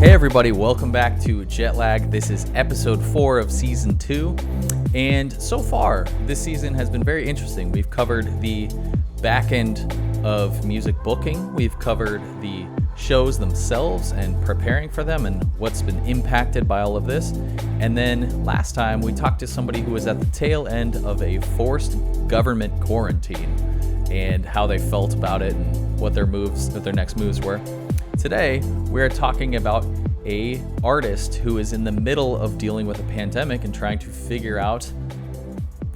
Hey everybody, welcome back to Jetlag. This is episode 4 of season 2. And so far, this season has been very interesting. We've covered the back end of music booking. We've covered the shows themselves and preparing for them and what's been impacted by all of this. And then last time we talked to somebody who was at the tail end of a forced government quarantine and how they felt about it and what their next moves were. Today, we're talking about a artist who is in the middle of dealing with a pandemic and trying to figure out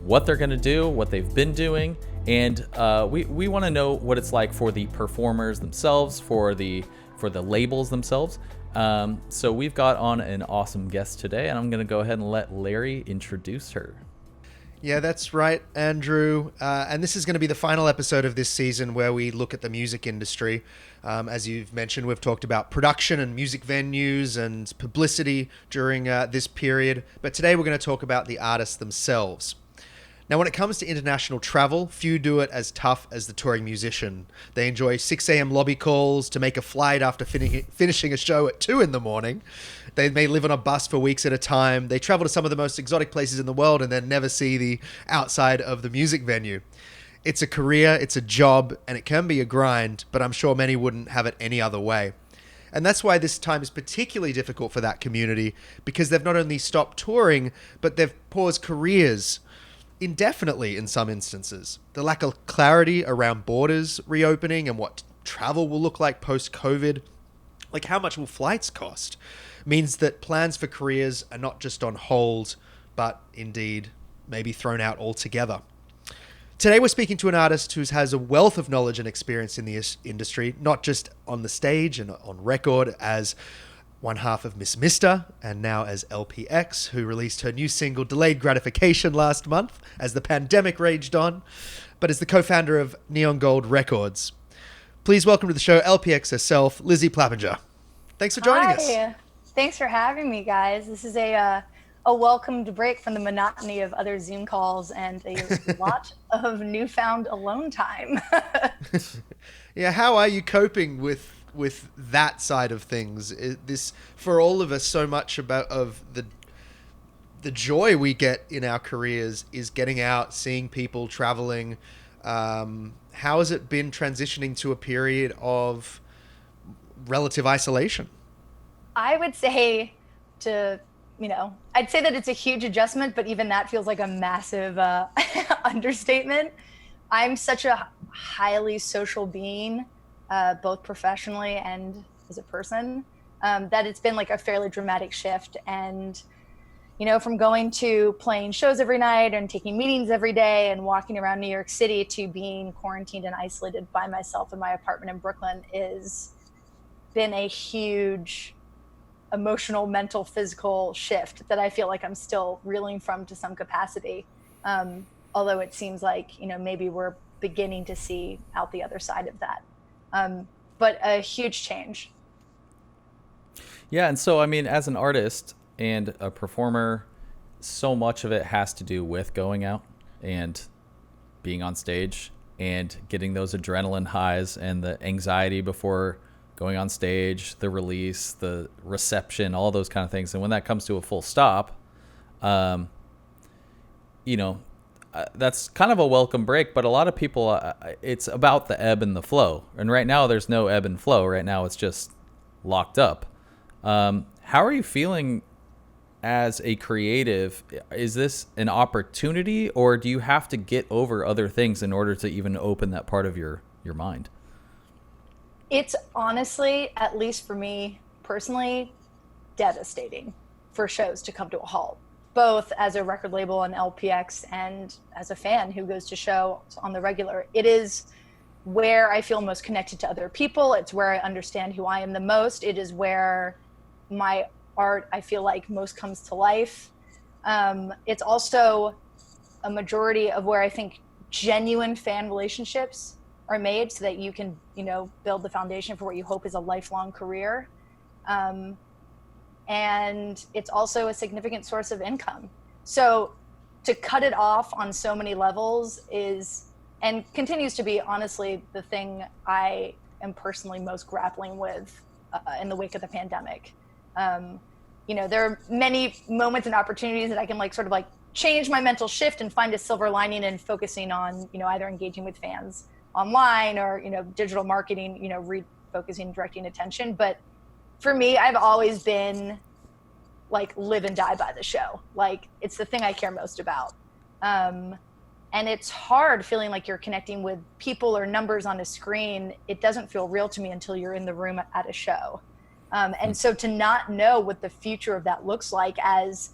what they're going to do, what they've been doing, and we want to know what it's like for the performers themselves, for the labels themselves. So we've got on an awesome guest today, and I'm going to go ahead and let Larry introduce her. Yeah, that's right, Andrew. And this is going to be the final episode of this season where we look at the music industry. As you've mentioned, we've talked about production and music venues and publicity during this period. But today we're going to talk about the artists themselves. Now, when it comes to international travel, few do it as tough as the touring musician. They enjoy 6 a.m. lobby calls to make a flight after finishing a show at 2 in the morning. They may live on a bus for weeks at a time. They travel to some of the most exotic places in the world and then never see the outside of the music venue. It's a career, it's a job, and it can be a grind, but I'm sure many wouldn't have it any other way. And that's why this time is particularly difficult for that community, because they've not only stopped touring, but they've paused careers indefinitely in some instances. The lack of clarity around borders reopening and what travel will look like post-COVID, like how much will flights cost, means that plans for careers are not just on hold, but indeed maybe thrown out altogether. Today we're speaking to an artist who has a wealth of knowledge and experience in the industry, not just on the stage and on record as one half of Miss Mister, and now as LPX, who released her new single Delayed Gratification last month as the pandemic raged on, but is the co-founder of Neon Gold Records. Please welcome to the show LPX herself, Lizzy Plapinger. Thanks for joining us. Thanks for having me, guys. This is a welcomed break from the monotony of other Zoom calls and a lot of newfound alone time. Yeah, how are you coping with that side of things? This, for all of us, so much of the joy we get in our careers is getting out, seeing people, traveling. How has it been transitioning to a period of relative isolation? I would say I'd say that it's a huge adjustment, but even that feels like a massive understatement. I'm such a highly social being, both professionally and as a person, that it's been like a fairly dramatic shift. And, from going to playing shows every night and taking meetings every day and walking around New York City to being quarantined and isolated by myself in my apartment in Brooklyn is been a huge emotional, mental, physical shift that I feel like I'm still reeling from to some capacity. Although it seems like, maybe we're beginning to see out the other side of that. But a huge change. Yeah, and so, as an artist and a performer, so much of it has to do with going out and being on stage and getting those adrenaline highs and the anxiety before going on stage, the release, the reception, all those kind of things. And when that comes to a full stop, that's kind of a welcome break, but a lot of people, it's about the ebb and the flow. And right now there's no ebb and flow. Right now it's just locked up. How are you feeling as a creative? Is this an opportunity, or do you have to get over other things in order to even open that part of your mind? It's honestly, at least for me personally, devastating for shows to come to a halt, both as a record label and LPX and as a fan who goes to show on the regular. It is where I feel most connected to other people. It's where I understand who I am the most. It is where my art, I feel like, most comes to life. It's also a majority of where I think genuine fan relationships are made so that you can, build the foundation for what you hope is a lifelong career. And it's also a significant source of income. So to cut it off on so many levels is, and continues to be, honestly, the thing I am personally most grappling with in the wake of the pandemic. There are many moments and opportunities that I can sort of change my mental shift and find a silver lining in focusing on, either engaging with fans online or, digital marketing, refocusing, directing attention. But for me, I've always been live and die by the show. It's the thing I care most about. And it's hard feeling like you're connecting with people or numbers on a screen. It doesn't feel real to me until you're in the room at a show. And so to not know what the future of that looks like as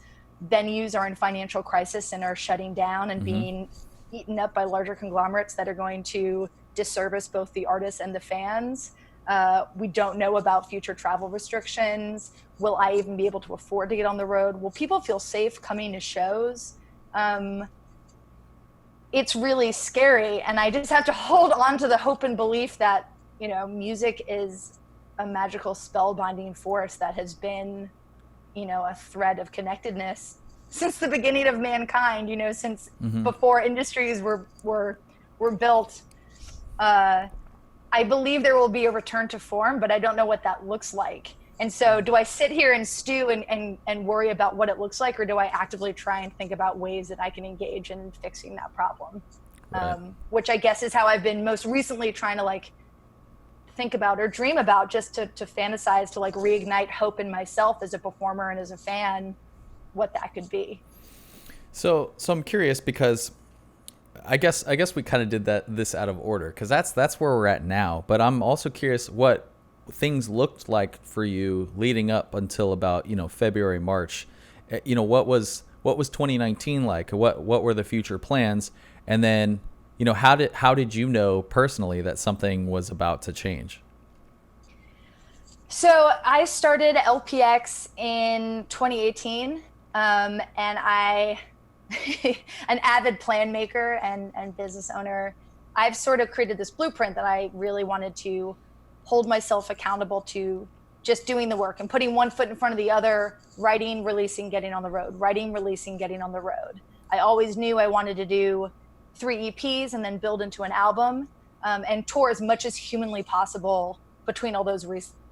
venues are in financial crisis and are shutting down and being eaten up by larger conglomerates that are going to disservice both the artists and the fans. We don't know about future travel restrictions. Will I even be able to afford to get on the road? Will people feel safe coming to shows? It's really scary. And I just have to hold on to the hope and belief that, music is a magical spellbinding force that has been, a thread of connectedness since the beginning of mankind, since before industries were built. I believe there will be a return to form, but I don't know what that looks like. And so do I sit here and stew and worry about what it looks like, or do I actively try and think about ways that I can engage in fixing that problem? Right. Which I guess is how I've been most recently trying to think about or dream about, just to fantasize, to reignite hope in myself as a performer and as a fan, what that could be. So I'm curious, because I guess we kind of did this out of order, because that's where we're at now. But I'm also curious what things looked like for you leading up until about February, March. What was 2019 like? What were the future plans? And then how did you know personally that something was about to change? So I started LPX in 2018, and I, an avid plan maker and business owner, I've sort of created this blueprint that I really wanted to hold myself accountable to just doing the work and putting one foot in front of the other, writing, releasing, getting on the road, writing, releasing, getting on the road. I always knew I wanted to do 3 EPs and then build into an album, and tour as much as humanly possible between all those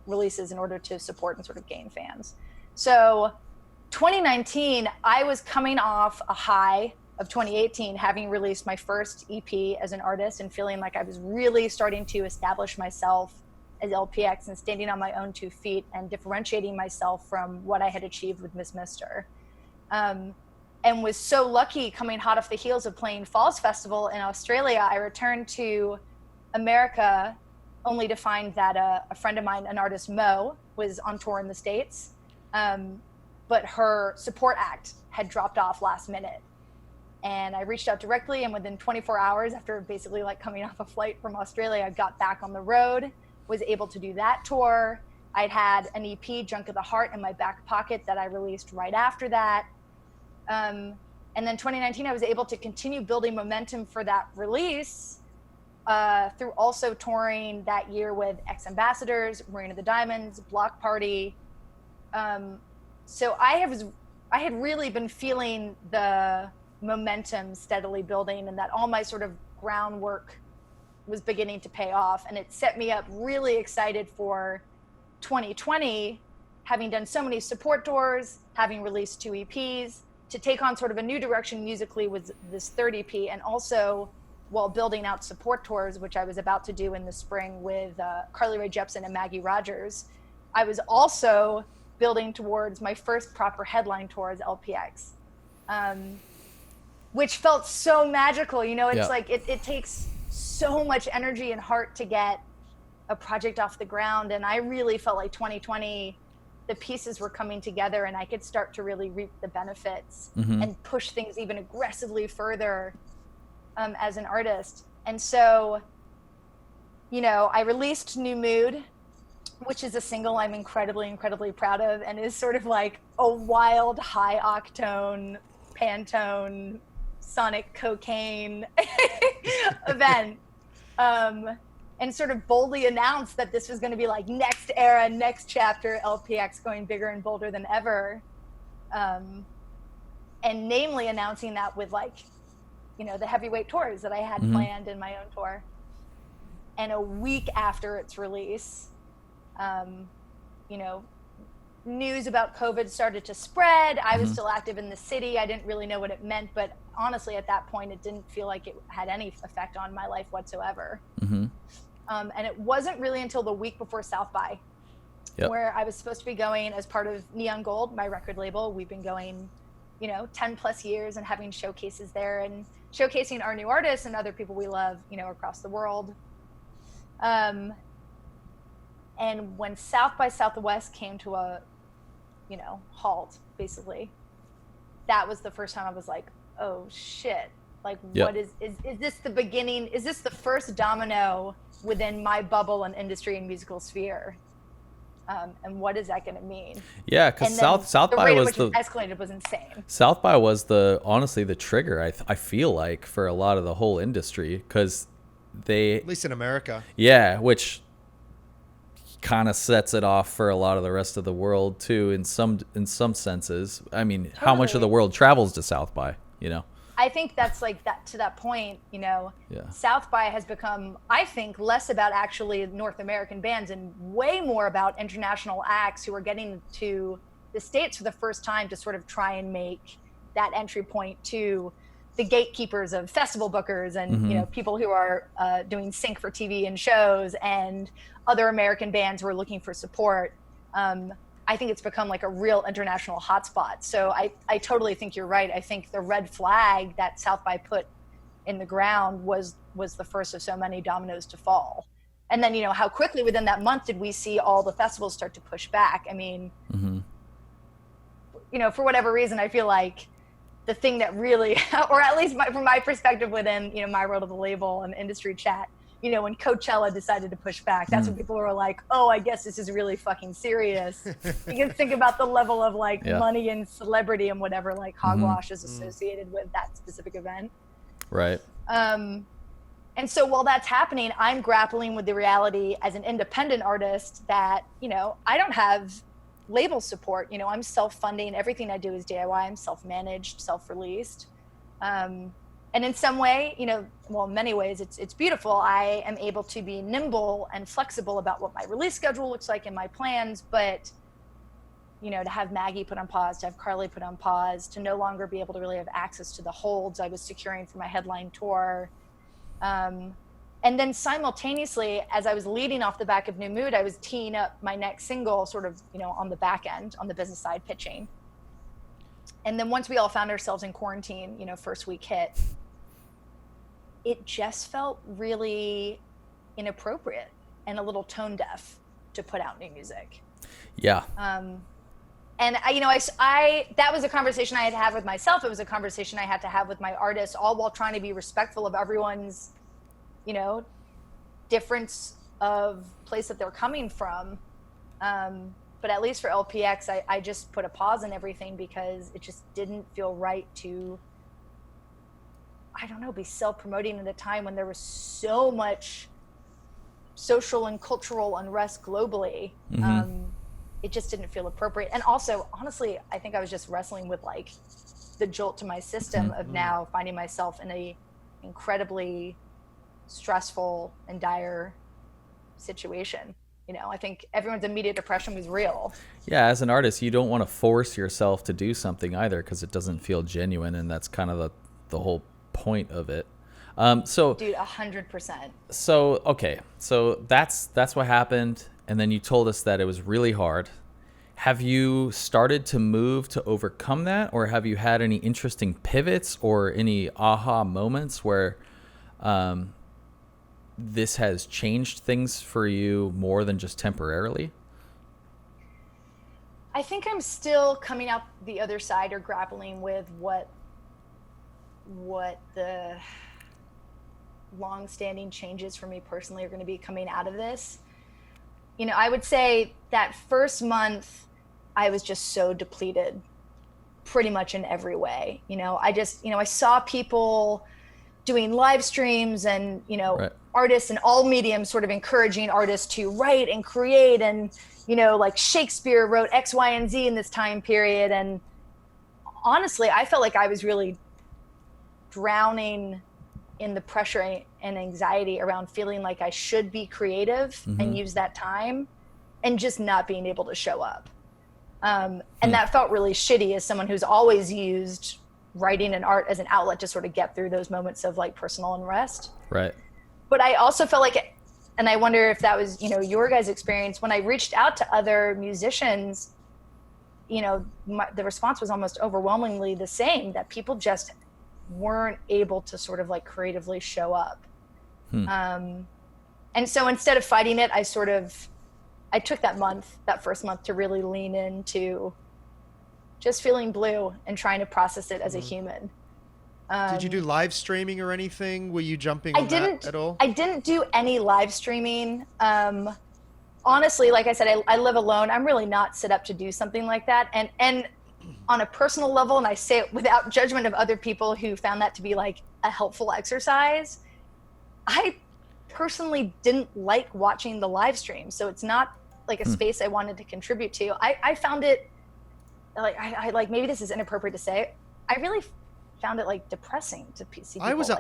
releases in order to support and sort of gain fans. So 2019, I was coming off a high of 2018, having released my first EP as an artist and feeling like I was really starting to establish myself as LPX and standing on my own 2 feet and differentiating myself from what I had achieved with Miss Mister. And was so lucky, coming hot off the heels of playing Falls Festival in Australia, I returned to America only to find that a friend of mine, an artist, Mo, was on tour in the States, but her support act had dropped off last minute. And I reached out directly, and within 24 hours after basically coming off a flight from Australia, I got back on the road, was able to do that tour. I'd had an EP, Junk of the Heart, in my back pocket that I released right after that. And then 2019, I was able to continue building momentum for that release through also touring that year with X Ambassadors, Marina the Diamonds, Block Party. So I had really been feeling the momentum steadily building, and that all my sort of groundwork was beginning to pay off. And it set me up really excited for 2020, having done so many support tours, having released 2 EPs, to take on sort of a new direction musically with this 3rd EP, and also while building out support tours, which I was about to do in the spring with Carly Rae Jepsen and Maggie Rogers, I was also building towards my first proper headline tour as LPX, which felt so magical. It's it takes so much energy and heart to get a project off the ground, and I really felt like 2020, the pieces were coming together and I could start to really reap the benefits and push things even aggressively further as an artist. And so, I released New Mood, which is a single I'm incredibly, incredibly proud of, and is sort of like a wild, high octane, Pantone, sonic cocaine event. And sort of boldly announced that this was going to be next era, next chapter, LPX going bigger and bolder than ever. And namely announcing that with the heavyweight tours that I had planned in my own tour. And a week after its release, news about COVID started to spread. I was still active in the city. I didn't really know what it meant, but honestly, at that point, it didn't feel like it had any effect on my life whatsoever. And it wasn't really until the week before South by, where I was supposed to be going as part of Neon Gold, my record label. We've been going, 10 plus years and having showcases there and showcasing our new artists and other people we love, across the world. And when South by Southwest came to a, halt, basically, that was the first time I was like, oh shit. Like, what is this the beginning? Is this the first domino within my bubble and industry and musical sphere? And what is that going to mean? Yeah, because South by was the escalated was insane. South by was honestly the trigger. I feel like for a lot of the whole industry, because at least in America. Yeah, which kind of sets it off for a lot of the rest of the world too. In some senses, I mean, totally. How much of the world travels to South by? I think that's like that to that point, South by has become, I think, less about actually North American bands and way more about international acts who are getting to the States for the first time to sort of try and make that entry point to the gatekeepers of festival bookers and, people who are doing sync for TV and shows and other American bands who are looking for support. I think it's become like a real international hotspot. So I totally think you're right. I think the red flag that South by put in the ground was the first of so many dominoes to fall. And then, how quickly within that month did we see all the festivals start to push back? I mean, for whatever reason, I feel like the thing that really, or at least from my perspective within, my world of the label and industry chat, when Coachella decided to push back, that's when people were like, oh, I guess this is really fucking serious. You can think about the level of money and celebrity and whatever, hogwash is associated with that specific event. Right. And so while that's happening, I'm grappling with the reality as an independent artist that, I don't have label support. I'm self-funding. Everything I do is DIY. I'm self-managed, self-released. And in some way, in many ways, it's beautiful. I am able to be nimble and flexible about what my release schedule looks like and my plans. But, to have Maggie put on pause, to have Carly put on pause, to no longer be able to really have access to the holds I was securing for my headline tour. And then simultaneously, as I was leading off the back of New Mood, I was teeing up my next single sort of, on the back end, on the business side, pitching. And then once we all found ourselves in quarantine, first week hit, it just felt really inappropriate and a little tone deaf to put out new music. Yeah. And I that was a conversation I had to have with myself. It was a conversation I had to have with my artists, all while trying to be respectful of everyone's, difference of place that they're coming from. But at least for LPX, I just put a pause in everything because it just didn't feel right to, be self-promoting at a time when there was so much social and cultural unrest globally. It just didn't feel appropriate. And also, honestly, I think I was just wrestling with the jolt to my system of now finding myself in a incredibly stressful and dire situation. I think everyone's immediate depression was real. Yeah, as an artist, you don't want to force yourself to do something either because it doesn't feel genuine, and that's kind of the whole point of it. So, dude, 100%. So, okay, so that's what happened, and then you told us that it was really hard. Have you started to move to overcome that, or have you had any interesting pivots or any aha moments where this has changed things for you more than just temporarily? I think I'm still coming out the other side or grappling with what the long-standing changes for me personally are going to be coming out of this. I would say that first month I was just so depleted pretty much in every way. I saw people doing live streams and, right. Artists in all mediums sort of encouraging artists to write and create and, like Shakespeare wrote X, Y, and Z in this time period. And honestly, I felt like I was really drowning in the pressure and anxiety around feeling like I should be creative and use that time and just not being able to show up. And that felt really shitty as someone who's always used writing and art as an outlet to sort of get through those moments of like personal unrest. Right. But I also felt like, and I wonder if that was, your guys' experience, when I reached out to other musicians, the response was almost overwhelmingly the same, that people just weren't able to sort of like creatively show up. And so instead of fighting it, I took that first month to really lean into just feeling blue and trying to process it as a human. Did you do live streaming or anything? Were you jumping on that at all? I didn't do any live streaming. Honestly, like I said, I live alone. I'm really not set up to do something like that. And on a personal level, and I say it without judgment of other people who found that to be like a helpful exercise, I personally didn't like watching the live stream. So it's not like a space I wanted to contribute to. I found it like, I like, maybe this is inappropriate to say, I really found it like depressing to see people.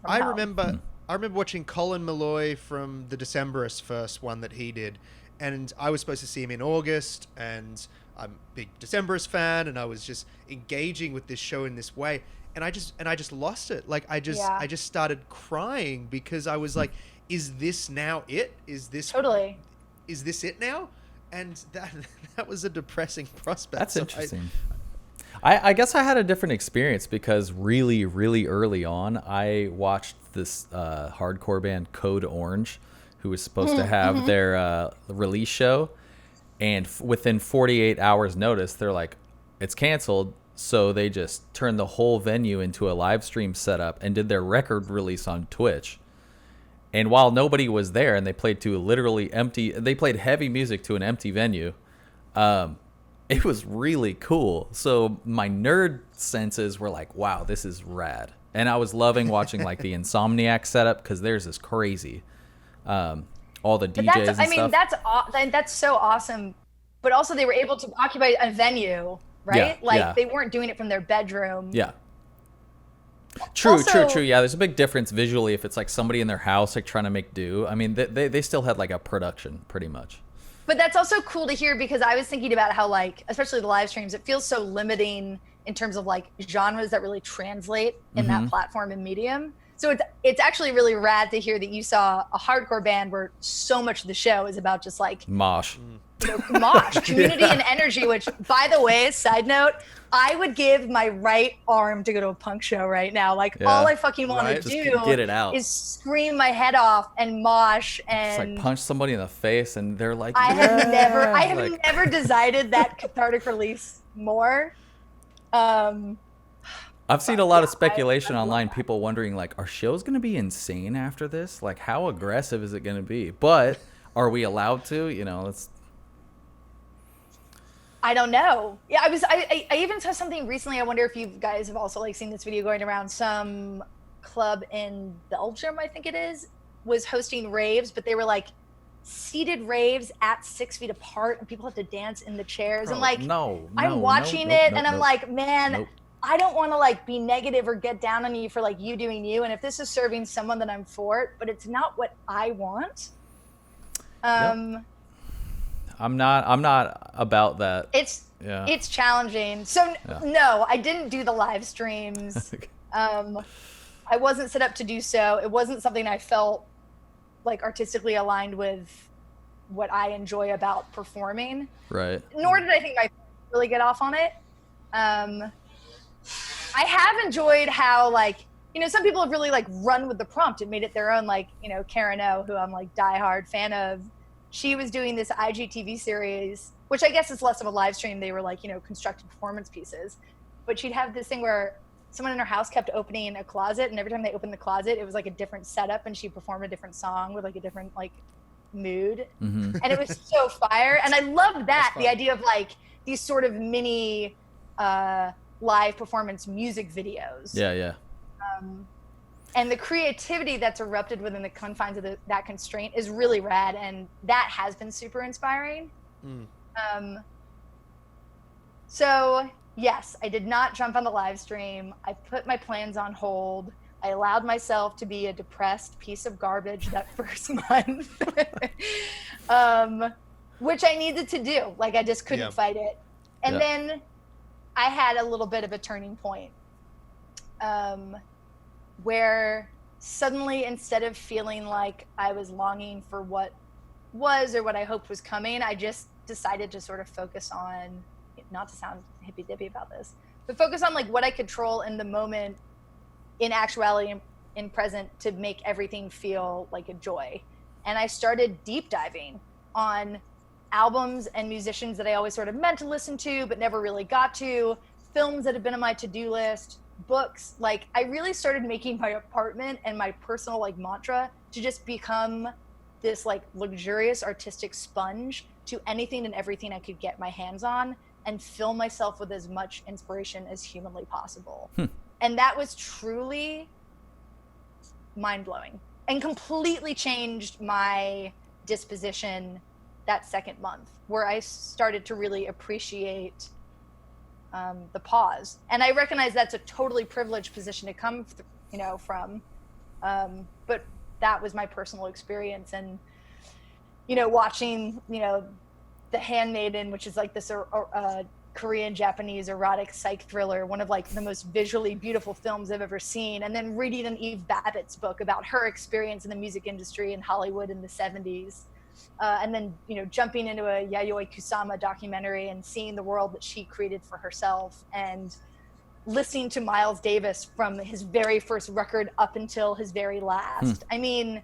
I remember watching Colin Malloy from the Decemberists first one that he did, and I was supposed to see him in August, and I'm a big Decemberist fan, and I was just engaging with this show in this way, and I just lost it. Like I just started crying because I was like, is this now it? Is this it now? And that was a depressing prospect. That's interesting. I guess I had a different experience because really, really early on, I watched this hardcore band Code Orange, who was supposed to have their release show. And within 48 hours notice, they're like, it's canceled. So they just turned the whole venue into a live stream setup and did their record release on Twitch. And while nobody was there and they played to literally empty, they played heavy music to an empty venue. It was really cool. So my nerd senses were like, wow, this is rad. And I was loving watching like the Insomniac setup because theirs is crazy. All the DJs and stuff. That's so awesome. But also they were able to occupy a venue, right? They weren't doing it from their bedroom. Yeah. True. Yeah, there's a big difference visually if it's like somebody in their house like trying to make do. I mean, they still had like a production pretty much. But that's also cool to hear because I was thinking about how like, especially the live streams, it feels so limiting in terms of like genres that really translate in that platform and medium. So it's actually really rad to hear that you saw a hardcore band where so much of the show is about just like mosh. Mosh, community and energy, which by the way, side note, I would give my right arm to go to a punk show right now. Like all I fucking want to do get it out. is scream my head off and mosh and just like punch somebody in the face and they're like, I have never desired that cathartic release more. I've seen a lot of speculation online, people wondering like, are shows going to be insane after this? Like how aggressive is it going to be? But are we allowed to? Let's. I don't know. Yeah, I even saw something recently. I wonder if you guys have also like seen this video going around. Some club in Belgium, I think it is, was hosting raves, but they were like seated raves at 6 feet apart, and people have to dance in the chairs. And like, I'm watching it, and I'm like, man, I don't want to like be negative or get down on you for like you doing you. And if this is serving someone, then I'm for it. But it's not what I want. I'm not about that. It's challenging. So no, I didn't do the live streams. I wasn't set up to do so. It wasn't something I felt like artistically aligned with what I enjoy about performing. Right. Nor did I think I really get off on it. I have enjoyed how like, some people have really like run with the prompt and made it their own. Like, Karen O, who I'm like diehard fan of, she was doing this IGTV series, which I guess is less of a live stream. They were like, constructed performance pieces. But she'd have this thing where someone in her house kept opening a closet, and every time they opened the closet, it was like a different setup, and she performed a different song with like a different like mood. And it was so fire. And I loved that, the idea of like these sort of mini live performance music videos. Yeah. And the creativity that's erupted within the confines of that constraint is really rad, and that has been super inspiring. So yes, I did not jump on the live stream. I put my plans on hold. I allowed myself to be a depressed piece of garbage that first month. which I needed to do. Like, I just couldn't fight it. And then I had a little bit of a turning point where suddenly, instead of feeling like I was longing for what was or what I hoped was coming, I just decided to sort of focus on, not to sound hippy-dippy about this, but focus on like what I control in the moment, in actuality, in present, to make everything feel like a joy. And I started deep diving on albums and musicians that I always sort of meant to listen to but never really got to, films that have been on my to-do list, books. Like, I really started making my apartment and my personal like mantra to just become this like luxurious artistic sponge to anything and everything I could get my hands on, and fill myself with as much inspiration as humanly possible. And that was truly mind-blowing and completely changed my disposition that second month, where I started to really appreciate the pause. And I recognize that's a totally privileged position to come from, but that was my personal experience. And watching The Handmaiden, which is like this Korean Japanese erotic psych thriller, one of like the most visually beautiful films I've ever seen, and then reading an Eve Babbitt's book about her experience in the music industry in Hollywood in the 70s, and then jumping into a Yayoi Kusama documentary and seeing the world that she created for herself, and listening to Miles Davis from his very first record up until his very last. I mean,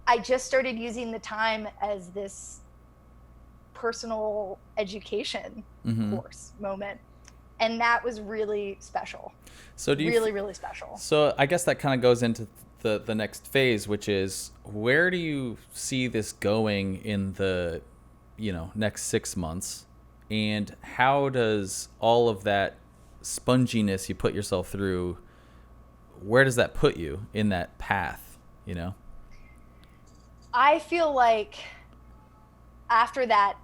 I just started using the time as this personal education course moment, and that was really special. So really special. So I guess that kind of goes into the next phase, which is, where do you see this going in the next 6 months, and how does all of that sponginess you put yourself through, where does that put you in that path? I feel like after that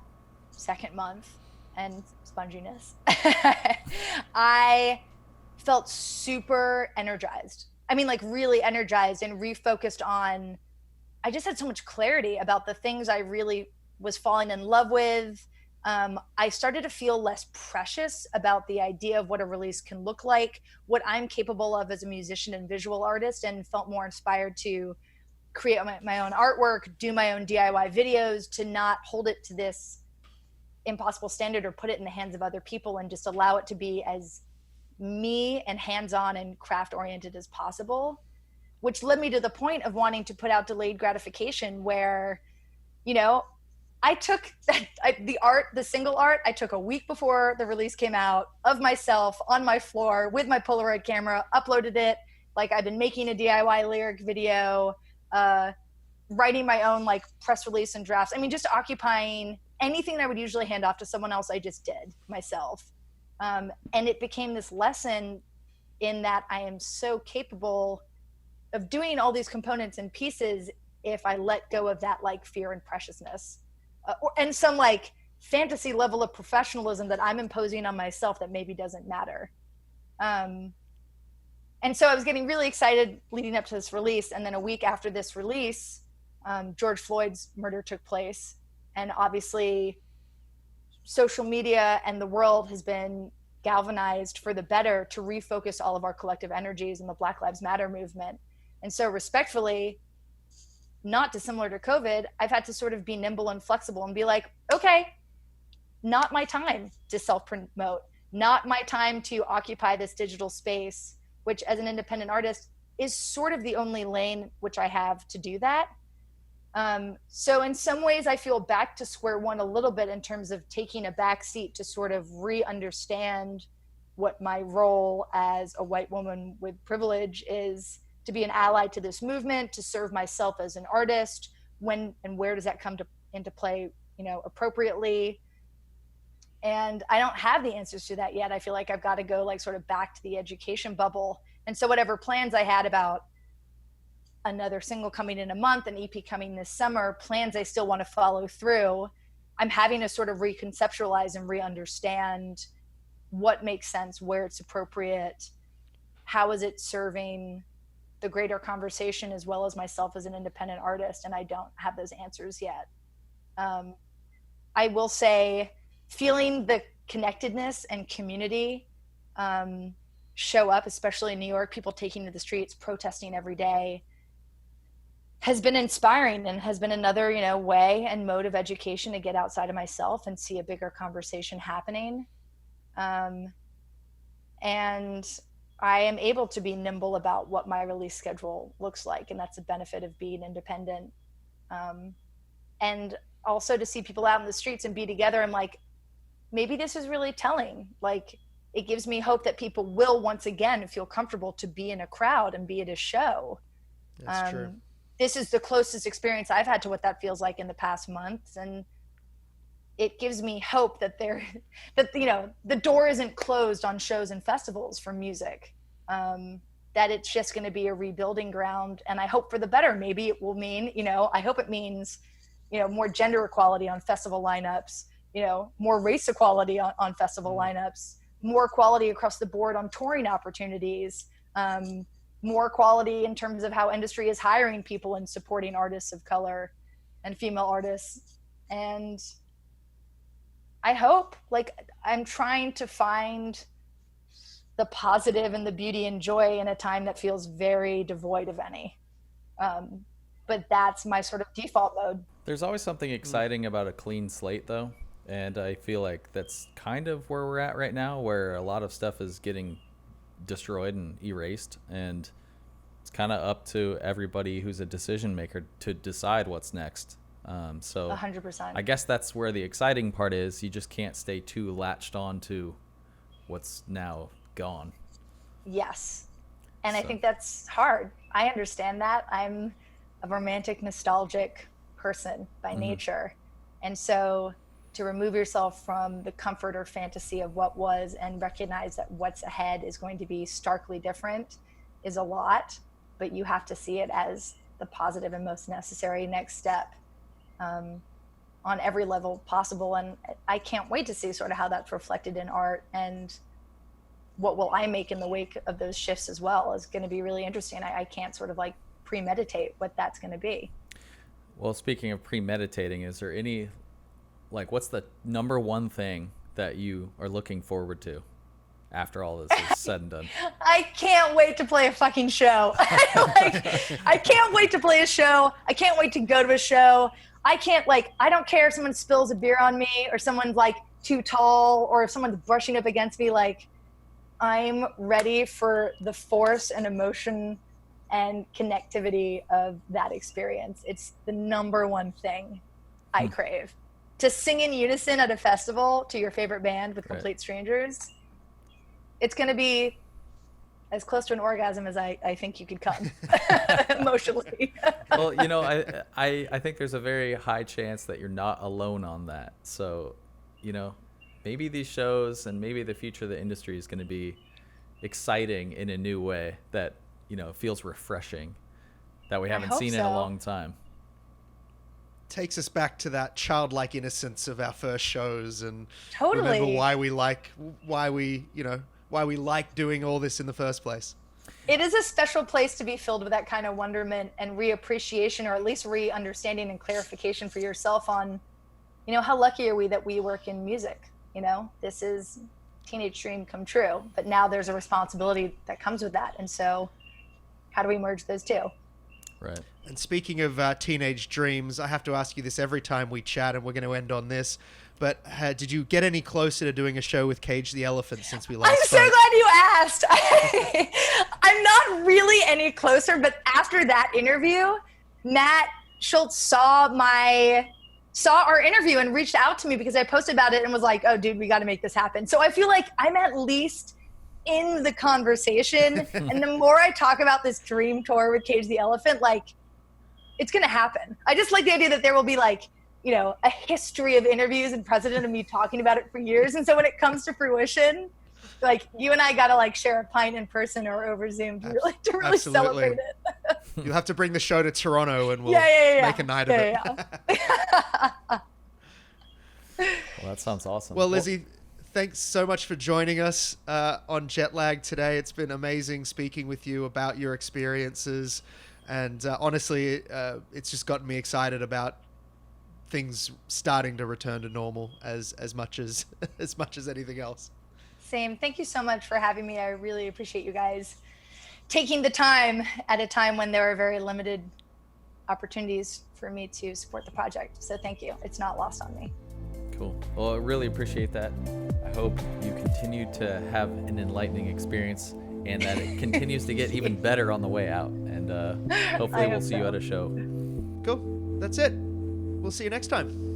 second month and sponginess, I felt super energized. I mean, like really energized and refocused on, I just had so much clarity about the things I really was falling in love with. I started to feel less precious about the idea of what a release can look like, what I'm capable of as a musician and visual artist, and felt more inspired to create my own artwork, do my own DIY videos, to not hold it to this impossible standard or put it in the hands of other people, and just allow it to be as me and hands-on and craft-oriented as possible, which led me to the point of wanting to put out Delayed Gratification, where, I took the single art, I took a week before the release came out of myself on my floor with my Polaroid camera, uploaded it like I've been making a DIY lyric video, writing my own like press release and drafts. I mean, just occupying anything I would usually hand off to someone else, I just did myself. And it became this lesson in that I am so capable of doing all these components and pieces if I let go of that like fear and preciousness, and some like fantasy level of professionalism that I'm imposing on myself that maybe doesn't matter. And so I was getting really excited leading up to this release. And then a week after this release, George Floyd's murder took place. And obviously social media and the world has been galvanized for the better to refocus all of our collective energies in the Black Lives Matter movement. And so respectfully, not dissimilar to COVID, I've had to sort of be nimble and flexible and be like, okay, not my time to self-promote, not my time to occupy this digital space, which as an independent artist is sort of the only lane which I have to do that. So in some ways I feel back to square one a little bit in terms of taking a back seat to sort of re-understand what my role as a white woman with privilege is, to be an ally to this movement, to serve myself as an artist, when and where does that come into play, appropriately. And I don't have the answers to that yet. I feel like I've got to go like sort of back to the education bubble. And so whatever plans I had about another single coming in a month, an EP coming this summer, plans I still want to follow through, I'm having to sort of reconceptualize and re-understand what makes sense, where it's appropriate, how is it serving the greater conversation as well as myself as an independent artist. And I don't have those answers yet. I will say feeling the connectedness and community show up, especially in New York, people taking to the streets, protesting every day, has been inspiring and has been another, way and mode of education to get outside of myself and see a bigger conversation happening. And I am able to be nimble about what my release schedule looks like. And that's a benefit of being independent. And also to see people out in the streets and be together. I'm like, maybe this is really telling. Like, it gives me hope that people will once again feel comfortable to be in a crowd and be at a show. That's true. This is the closest experience I've had to what that feels like in the past months. And it gives me hope that the door isn't closed on shows and festivals for music, that it's just going to be a rebuilding ground. And I hope for the better. Maybe it will mean, I hope it means, more gender equality on festival lineups, more race equality on festival lineups, more quality across the board on touring opportunities, more quality in terms of how industry is hiring people and supporting artists of color and female artists. And I hope, I'm trying to find the positive and the beauty and joy in a time that feels very devoid of any. But that's my sort of default mode. There's always something exciting about a clean slate, though. And I feel like that's kind of where we're at right now, where a lot of stuff is getting destroyed and erased. And it's kind of up to everybody who's a decision maker to decide what's next. So 100%. I guess that's where the exciting part is. You just can't stay too latched on to what's now gone. Yes. And I think that's hard. I understand that. I'm a romantic, nostalgic person by nature. And so to remove yourself from the comfort or fantasy of what was and recognize that what's ahead is going to be starkly different is a lot, but you have to see it as the positive and most necessary next step on every level possible. And I can't wait to see sort of how that's reflected in art, and what will I make in the wake of those shifts as well is going to be really interesting. I can't sort of premeditate what that's going to be. Well, speaking of premeditating, is there any, what's the number one thing that you are looking forward to after all this is said and done? I can't wait to play a fucking show. I can't wait to play a show. I can't wait to go to a show. I don't care if someone spills a beer on me or someone's too tall or if someone's brushing up against me. I'm ready for the force and emotion and connectivity of that experience. It's the number one thing I crave. To sing in unison at a festival to your favorite band with complete strangers, it's going to be as close to an orgasm as I think you could come emotionally. Well, I think there's a very high chance that you're not alone on that. So, maybe these shows and maybe the future of the industry is going to be exciting in a new way that, feels refreshing, that we haven't seen in a long time. Takes us back to that childlike innocence of our first shows, and totally remember why we like doing all this in the first place. It is a special place to be filled with that kind of wonderment and reappreciation, or at least re-understanding and clarification for yourself on, how lucky are we that we work in music? This is teenage dream come true, but now there's a responsibility that comes with that. And so how do we merge those two? Right. And speaking of teenage dreams, I have to ask you this every time we chat, and we're going to end on this. But did you get any closer to doing a show with Cage the Elephant since we last spoke? I'm so glad you asked. I'm not really any closer, but after that interview, Matt Schultz saw our interview and reached out to me because I posted about it and was like, oh, dude, we got to make this happen. So I feel like I'm at least in the conversation. And the more I talk about this dream tour with Cage the Elephant, it's going to happen. I just like the idea that there will be a history of interviews and precedent of me talking about it for years. And so when it comes to fruition, you and I got to share a pint in person or over Zoom to really celebrate it. You'll have to bring the show to Toronto and we'll make a night of it. Well, that sounds awesome. Well, Lizzy, thanks so much for joining us on Jetlag today. It's been amazing speaking with you about your experiences. And honestly, it's just gotten me excited about things starting to return to normal as much as as much as anything else. Same. Thank you so much for having me. I really appreciate you guys taking the time at a time when there are very limited opportunities for me to support the project. So thank you. It's not lost on me. Cool. Well, I really appreciate that. I hope you continue to have an enlightening experience and that it continues to get even better on the way out. And hopefully we'll see you at a show. Cool. That's it. We'll see you next time.